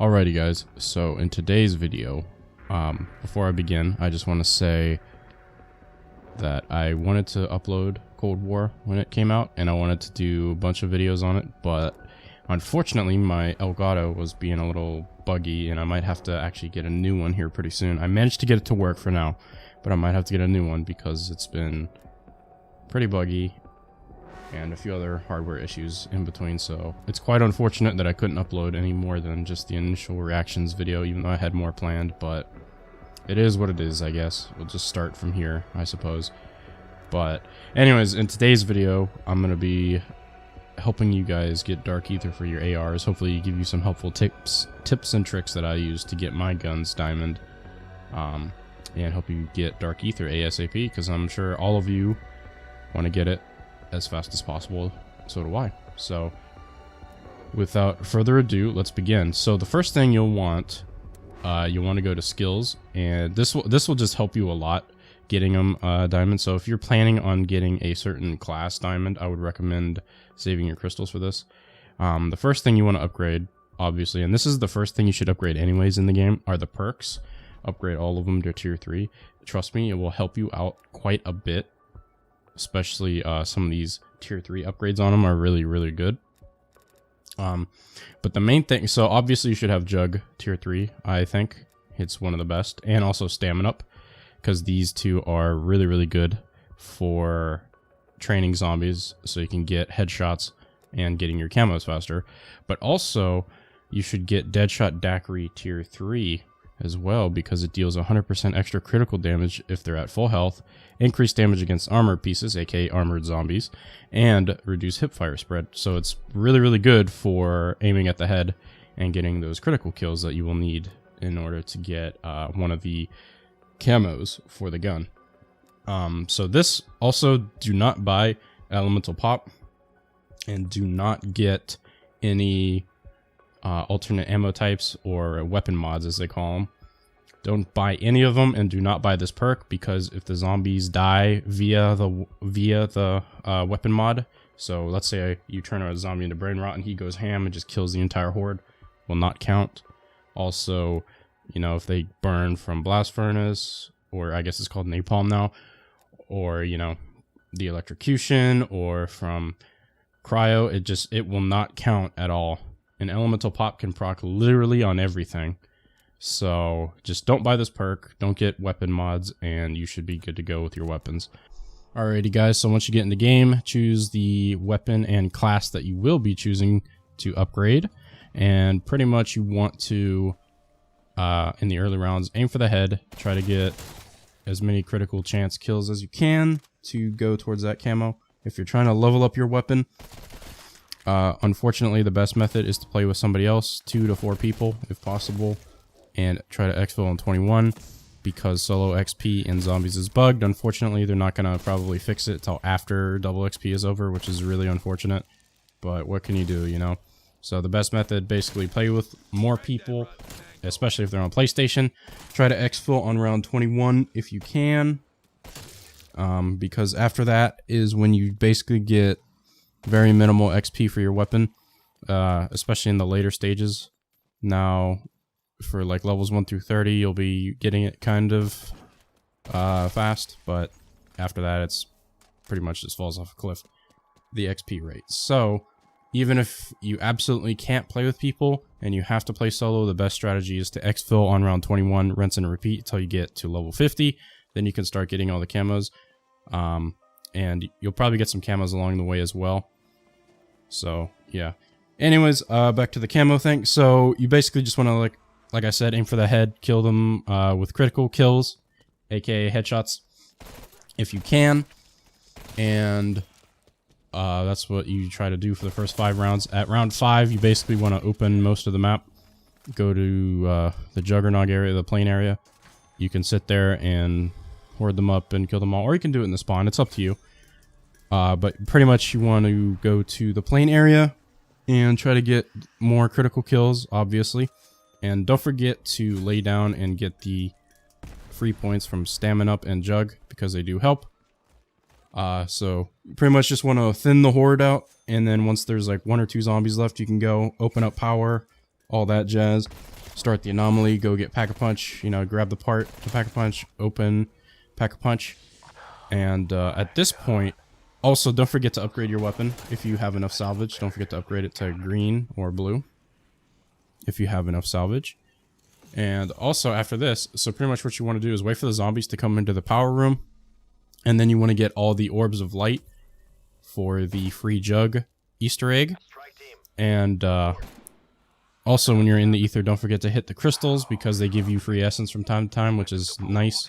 Alrighty guys, so in today's video, before I begin, I just want to say that I wanted to upload Cold War when it came out, and I wanted to do a bunch of videos on it, but unfortunately my Elgato was being a little buggy, and I might have to actually get a new one here pretty soon. I managed to get it to work for now, but I might have to get a new one because it's been pretty buggy, and a few other hardware issues in between, so it's quite unfortunate that I couldn't upload any more than just the initial reactions video, even though I had more planned, but it is what it is, I guess. We'll just start from here, I suppose. But anyways, in today's video, I'm going to be helping you guys get Dark Aether for your ARs, hopefully give you some helpful tips and tricks that I use to get my guns diamond, and help you get Dark Aether ASAP, because I'm sure all of you want to get it as fast as possible. So do I. So without further ado, let's begin. So the first thing you'll want to go to skills, and this will just help you a lot getting them diamond. So if you're planning on getting a certain class diamond, I would recommend saving your crystals for this. The first thing you want to upgrade, obviously, and this is the first thing you should upgrade anyways in the game, are the perks. Upgrade all of them to tier 3. Trust me, it will help you out quite a bit. Especially some of these tier 3 upgrades on them are really good. But the main thing, so obviously you should have Jug tier 3, I think. It's one of the best. And also Stamina Up, because these two are really good for training zombies, so you can get headshots and getting your camos faster. But also, you should get Deadshot Daiquiri tier 3 as well, because it deals 100% extra critical damage if they're at full health, increased damage against armored pieces, aka armored zombies, and reduce hipfire spread. So it's really good for aiming at the head and getting those critical kills that you will need in order to get one of the camos for the gun. So this also, do not buy elemental pop, and do not get any alternate ammo types or weapon mods, as they call them. Don't buy any of them, and do not buy this perk, because if the zombies die via the weapon mod, so let's say you turn a zombie into brain rot and he goes ham and just kills the entire horde, will not count. Also, you know, if they burn from blast furnace, or I guess it's called napalm now, or, you know, the electrocution, or from cryo, it will not count at all. An elemental pop can proc literally on everything. So just don't buy this perk, don't get weapon mods, and you should be good to go with your weapons. Alrighty guys, so once you get in the game, choose the weapon and class that you will be choosing to upgrade. And pretty much you want to, in the early rounds, aim for the head, try to get as many critical chance kills as you can to go towards that camo. If you're trying to level up your weapon, unfortunately, the best method is to play with somebody else, 2 to 4 people if possible, and try to exfil on 21, because solo XP in zombies is bugged. Unfortunately, they're not going to probably fix it till after double XP is over, which is really unfortunate, but what can you do, you know? So the best method, basically play with more people, especially if they're on PlayStation. Try to exfil on round 21 if you can, because after that is when you basically get very minimal XP for your weapon, especially in the later stages. Now, for like levels 1 through 30, you'll be getting it kind of fast, but after that, it's pretty much just falls off a cliff, the XP rate. So, even if you absolutely can't play with people and you have to play solo, the best strategy is to exfil on round 21, rinse and repeat until you get to level 50. Then you can start getting all the camos. And you'll probably get some camos along the way as well. So, yeah. Anyways, back to the camo thing. So, you basically just want to, like I said, aim for the head, kill them with critical kills, aka headshots, if you can. And that's what you try to do for the first 5 rounds. At round 5, you basically want to open most of the map. Go to the Juggernog area, the plain area. You can sit there and horde them up and kill them all, or you can do it in the spawn. It's up to you. But pretty much you want to go to the plain area and try to get more critical kills, obviously. And don't forget to lay down and get the free points from Stamina Up and Jug, because they do help. So pretty much just want to thin the horde out, and then once there's like 1 or 2 zombies left, you can go open up power, all that jazz. Start the anomaly, go get Pack-a-Punch, you know, grab the part to Pack-a-Punch, open Pack-a-Punch. And at this point, also don't forget to upgrade your weapon if you have enough salvage. Don't forget to upgrade it to green or blue if you have enough salvage. And also after this, so pretty much what you want to do is wait for the zombies to come into the power room. And then you want to get all the orbs of light for the free jug Easter egg. And also when you're in the ether, don't forget to hit the crystals because they give you free essence from time to time, which is nice.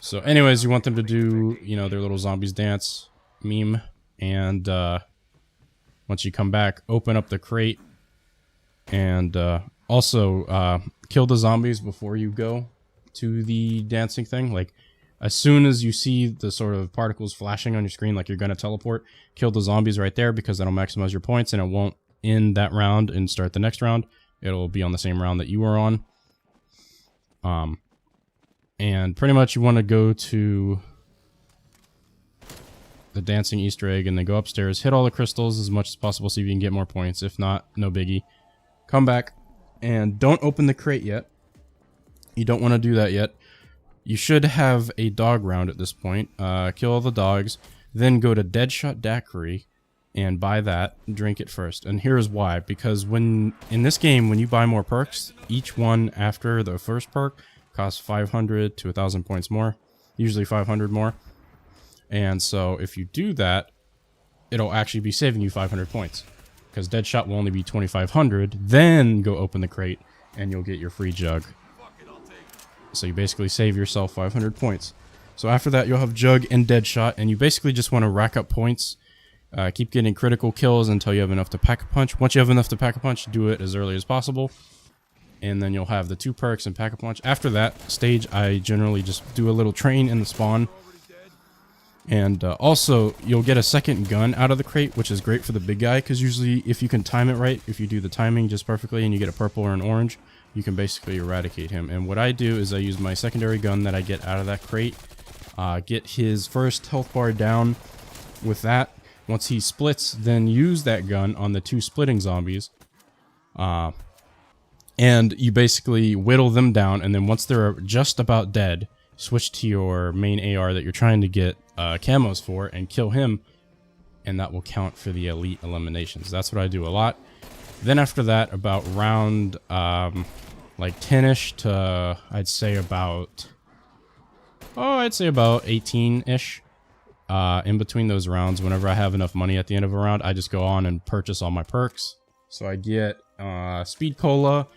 So anyways, you want them to do, you know, their little zombies dance meme. And once you come back, open up the crate. And also kill the zombies before you go to the dancing thing. Like, as soon as you see the sort of particles flashing on your screen, like you're going to teleport, kill the zombies right there because that'll maximize your points and it won't end that round and start the next round. It'll be on the same round that you were on. And pretty much you want to go to the dancing Easter egg and then go upstairs, hit all the crystals as much as possible so you can get more points. If not, no biggie. Come back and don't open the crate yet. You don't want to do that yet. You should have a dog round at this point. Kill all the dogs, then go to Deadshot Daiquiri and buy that. Drink it first. And here's why. Because when in this game, when you buy more perks, each one after the first perk costs 500 to 1,000 points more. Usually 500 more. And so if you do that, it'll actually be saving you 500 points. Because Deadshot will only be 2,500. Then go open the crate and you'll get your free jug. So you basically save yourself 500 points. So after that, you'll have Jug and Deadshot, and you basically just want to rack up points. Keep getting critical kills until you have enough to Pack-a-Punch. Once you have enough to Pack-a-Punch, do it as early as possible. And then you'll have the 2 perks and Pack-a-Punch. After that stage, I generally just do a little train in the spawn. And also, you'll get a second gun out of the crate, which is great for the big guy, because usually if you can time it right, if you do the timing just perfectly and you get a purple or an orange, you can basically eradicate him. And what I do is I use my secondary gun that I get out of that crate, get his first health bar down with that. Once he splits, then use that gun on the 2 splitting zombies. And you basically whittle them down, and then once they're just about dead, switch to your main AR that you're trying to get camos for and kill him, and that will count for the elite eliminations. That's what I do a lot. Then after that, about round like 10-ish to I'd say about 18-ish. In between those rounds, whenever I have enough money at the end of a round, I just go on and purchase all my perks. So I get Speed Cola,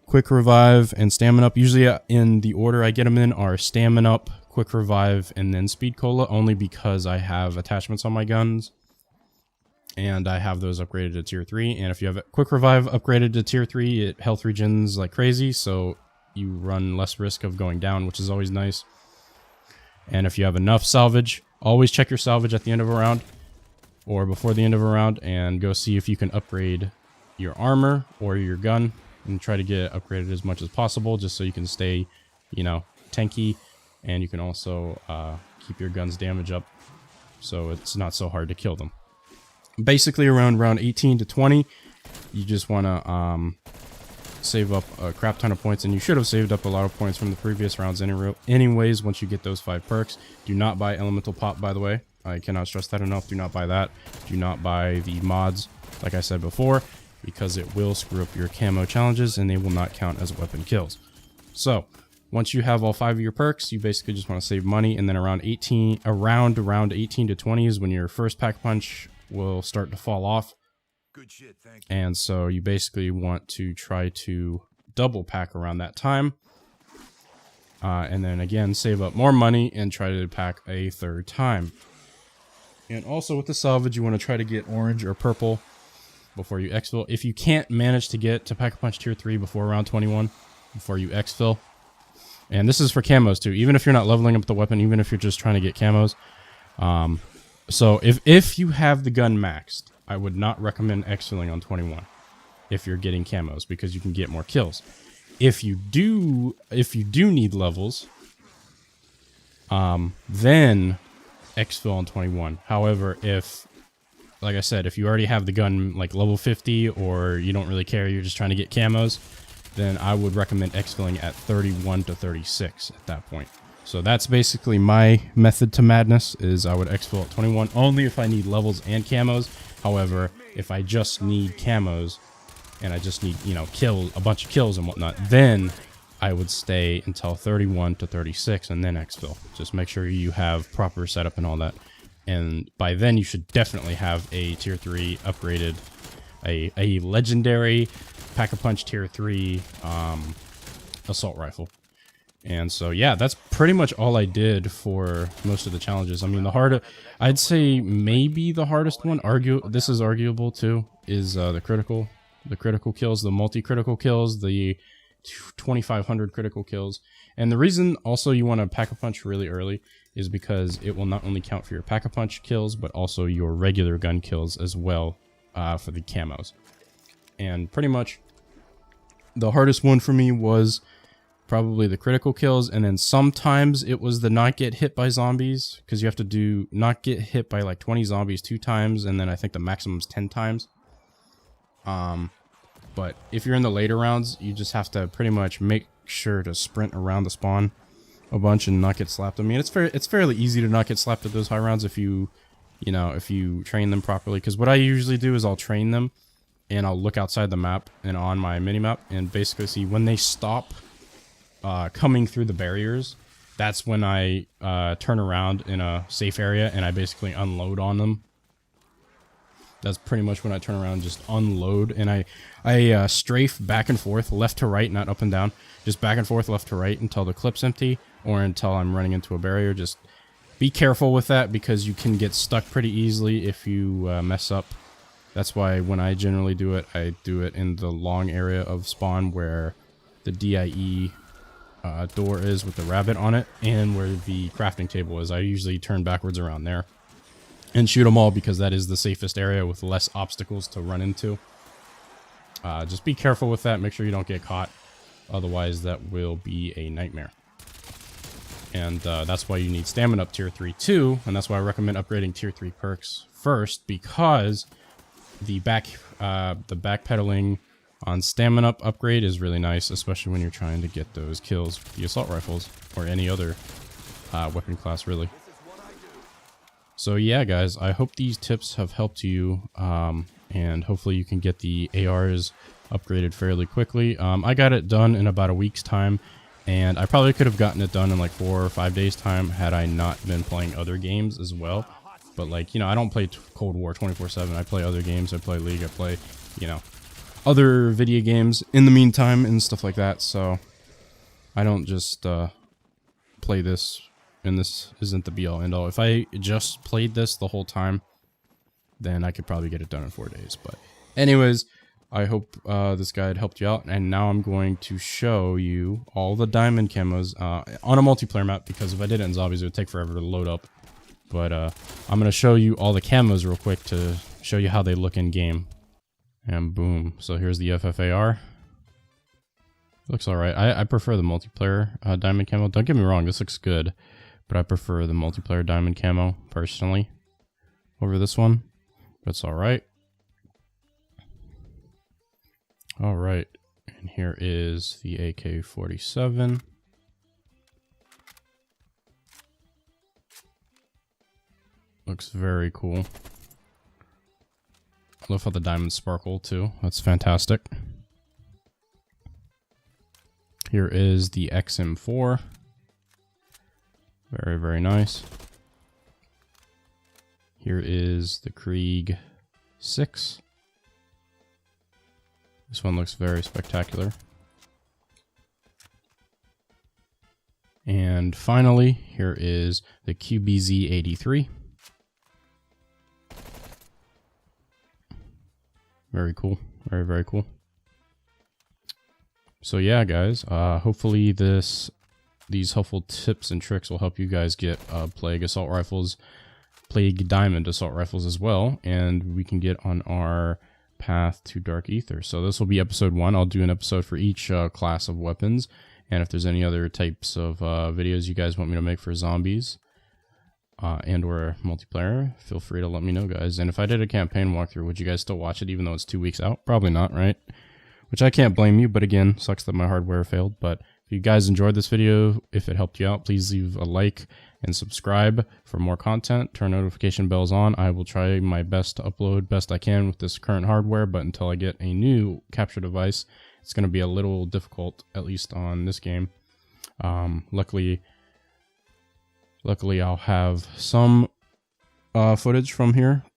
Quick Revive, and Stamina Up. Usually in the order I get them in are Stamina Up, Quick Revive, and then Speed Cola, only because I have attachments on my guns. And I have those upgraded to tier 3. And if you have Quick Revive upgraded to tier 3, it health regens like crazy, so you run less risk of going down, which is always nice. And if you have enough salvage, always check your salvage at the end of a round or before the end of a round and go see if you can upgrade your armor or your gun and try to get it upgraded as much as possible just so you can stay, you know, tanky, and you can also keep your gun's damage up so it's not so hard to kill them. Basically around round 18 to 20, you just want to save up a crap ton of points, and you should have saved up a lot of points from the previous rounds anyways once you get those 5 perks. Do not buy Elemental Pop, by the way. I cannot stress that enough. Do not buy that. Do not buy the mods, like I said before, because it will screw up your camo challenges and they will not count as weapon kills. So once you have all 5 of your perks, you basically just want to save money, and then around round 18 to 20 is when your first Pack-a-Punch will start to fall off. Good shit, thank you. And so you basically want to try to double pack around that time. And then again, save up more money and try to pack a 3rd time. And also with the salvage, you want to try to get orange or purple before you exfil. If you can't manage to get to Pack-a-Punch tier 3 before round 21, before you exfil. And this is for camos too, even if you're not leveling up the weapon, even if you're just trying to get camos. So if you have the gun maxed, I would not recommend exfilling on 21 if you're getting camos, because you can get more kills. If you do need levels, then exfil on 21. However, if like I said, if you already have the gun like level 50 or you don't really care, you're just trying to get camos, then I would recommend exfilling at 31 to 36 at that point. So that's basically my method to madness, is I would exfil at 21 only if I need levels and camos. However, if I just need camos and I just need, you know, a bunch of kills and whatnot, then I would stay until 31 to 36 and then exfil. Just make sure you have proper setup and all that. And by then you should definitely have a tier 3 upgraded, a legendary Pack-a-Punch tier 3 assault rifle. And so, yeah, that's pretty much all I did for most of the challenges. I mean, I'd say maybe the hardest one, this is arguable too, is the critical kills, the multi-critical kills, the 2,500 critical kills. And the reason also you want to Pack-a-Punch really early is because it will not only count for your Pack-a-Punch kills, but also your regular gun kills as well for the camos. And pretty much the hardest one for me was probably the critical kills, and then sometimes it was the not get hit by zombies, because you have to do not get hit by like 20 zombies 2 times, and then I think the maximum's 10 times. But if you're in the later rounds, you just have to pretty much make sure to sprint around the spawn a bunch and not get slapped. I mean, it's fairly easy to not get slapped at those high rounds if you train them properly. Because what I usually do is I'll train them, and I'll look outside the map and on my mini map and basically see when they stop coming through the barriers. That's when I turn around in a safe area and I basically unload on them. That's pretty much when I turn around and just unload, and I strafe back and forth, left to right, not up and down, just back and forth, left to right until the clip's empty or until I'm running into a barrier. Just be careful with that because you can get stuck pretty easily if you mess up. That's why when I generally do it, I do it in the long area of spawn where the DIE door is with the rabbit on it and where the crafting table is. I usually turn backwards around there and shoot them all because that is the safest area with less obstacles to run into. Just be careful with that. Make sure you don't get caught. Otherwise, that will be a nightmare. And that's why you need stamina up tier 3 too. And that's why I recommend upgrading tier 3 perks first, because the backpedaling on stamina up upgrade is really nice, especially when you're trying to get those kills with the assault rifles or any other weapon class, really. So yeah, guys, I hope these tips have helped you, and hopefully you can get the ARs upgraded fairly quickly. I got it done in about a week's time, and I probably could have gotten it done in like 4 or 5 days time had I not been playing other games as well. But like, you know, I don't play Cold War 24/7. I play other games. I play League. I play, you know, other video games in the meantime and stuff like that. So I don't just play this, and this isn't the be all end all. If I just played this the whole time, then I could probably get it done in 4 days. But anyways, I hope this guide helped you out. And now I'm going to show you all the diamond camos on a multiplayer map, because if I did it in zombies, it would take forever to load up. But I'm going to show you all the camos real quick to show you how they look in game. And boom. So here's the FFAR. Looks alright. I prefer the multiplayer diamond camo. Don't get me wrong, this looks good. But I prefer the multiplayer diamond camo, personally, over this one. But it's alright. Alright. And here is the AK-47. Looks very cool. I love how the diamonds sparkle too. That's fantastic. Here is the XM4. Very, very nice. Here is the Krieg 6. This one looks very spectacular. And finally, here is the QBZ-83. Very cool. Very, very cool. So yeah, guys, hopefully these helpful tips and tricks will help you guys get Plague assault rifles, Plague Diamond assault rifles as well, and we can get on our path to Dark Aether. So this will be episode 1. I'll do an episode for each class of weapons, and if there's any other types of videos you guys want me to make for zombies, and or multiplayer, feel free to let me know, guys. And if I did a campaign walkthrough, would you guys still watch it even though it's 2 weeks out? Probably not, right? Which I can't blame you, but again, sucks that my hardware failed. But if you guys enjoyed this video, if it helped you out, please leave a like and subscribe for more content. Turn notification bells on. I will try my best to upload best I can with this current hardware, but until I get a new capture device, it's going to be a little difficult, at least on this game. Luckily I'll have some footage from here